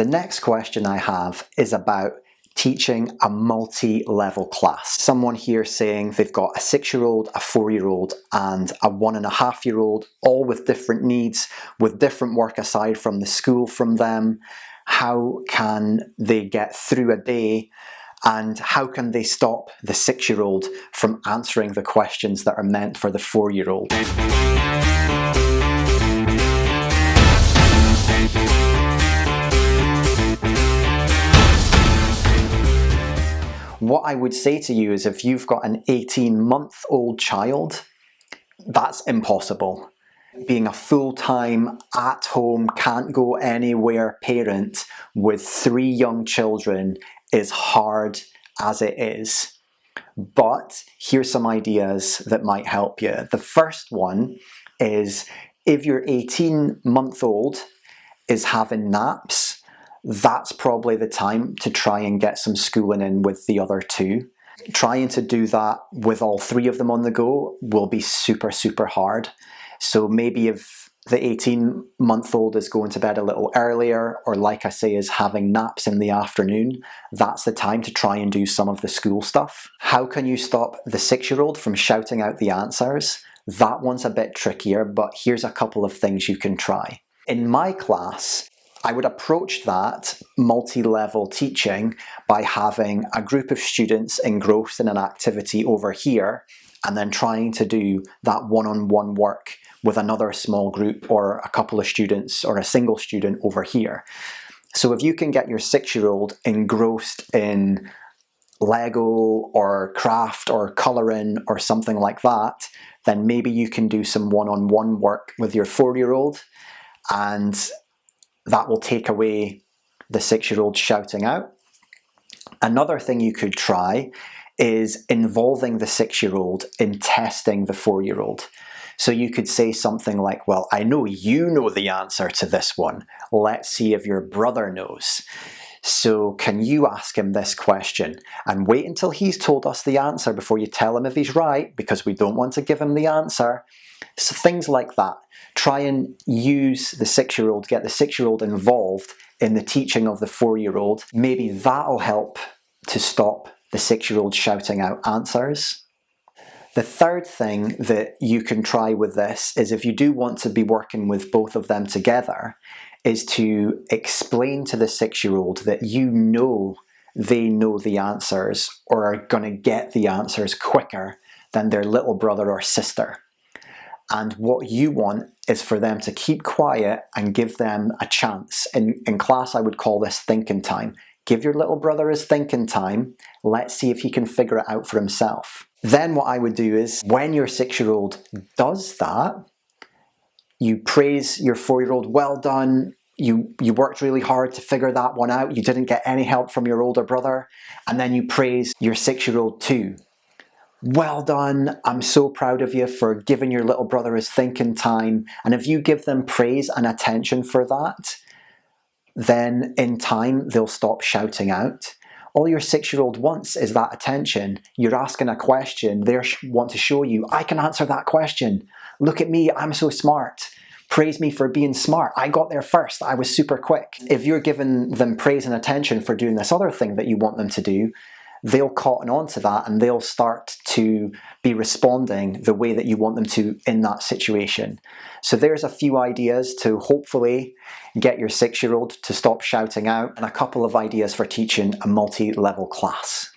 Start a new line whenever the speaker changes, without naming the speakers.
the next question I have is about teaching a multi-level class. Someone here saying they've got a 6-year-old, a 4-year-old and a 1.5-year-old, all with different needs, with different work aside from the school from them. How can they get through a day, and how can they stop the 6-year-old from answering the questions that are meant for the 4-year-old? What I would say to you is, if you've got an 18-month-old child, that's impossible. Being a full-time, at-home, can't go anywhere parent with 3 young children is hard as it is. But here's some ideas that might help you. The first one is, if your 18-month-old is having naps, that's probably the time to try and get some schooling in with the other 2. Trying to do that with all 3 of them on the go will be super, super hard. So maybe if the 18-month-old is going to bed a little earlier, or like I say, is having naps in the afternoon, that's the time to try and do some of the school stuff. How can you stop the 6-year-old from shouting out the answers? That one's a bit trickier, but here's a couple of things you can try. In my class, I would approach that multi-level teaching by having a group of students engrossed in an activity over here, and then trying to do that one-on-one work with another small group, or a couple of students, or a single student over here. So if you can get your 6-year-old engrossed in Lego or craft or colouring or something like that, then maybe you can do some one-on-one work with your 4-year-old, and that will take away the 6-year-old shouting out. Another thing you could try is involving the 6-year-old in testing the 4-year-old. So you could say something like, well, I know you know the answer to this one. Let's see if your brother knows. So can you ask him this question? And wait until he's told us the answer before you tell him if he's right, because we don't want to give him the answer. So things like that. Try and use the 6-year-old, get the 6-year-old involved in the teaching of the 4-year-old. Maybe that'll help to stop the 6-year-old shouting out answers. The third thing that you can try with this is, if you do want to be working with both of them together, is to explain to the 6-year-old that you know they know the answers, or are going to get the answers quicker than their little brother or sister. And what you want is for them to keep quiet and give them a chance. In class, I would call this thinking time. Give your little brother his thinking time. Let's see if he can figure it out for himself. Then what I would do is, when your 6-year-old does that, you praise your 4-year-old, well done, you worked really hard to figure that one out, you didn't get any help from your older brother, and then you praise your 6-year-old too. Well done, I'm so proud of you for giving your little brother his thinking time. And if you give them praise and attention for that, then in time they'll stop shouting out. All your 6-year-old wants is that attention. You're asking a question, they want to show you, I can answer that question. Look at me, I'm so smart. Praise me for being smart. I got there first, I was super quick. If you're giving them praise and attention for doing this other thing that you want them to do, they'll cotton on to that, and they'll start to be responding the way that you want them to in that situation. So there's a few ideas to hopefully get your 6-year-old to stop shouting out, and a couple of ideas for teaching a multi-level class.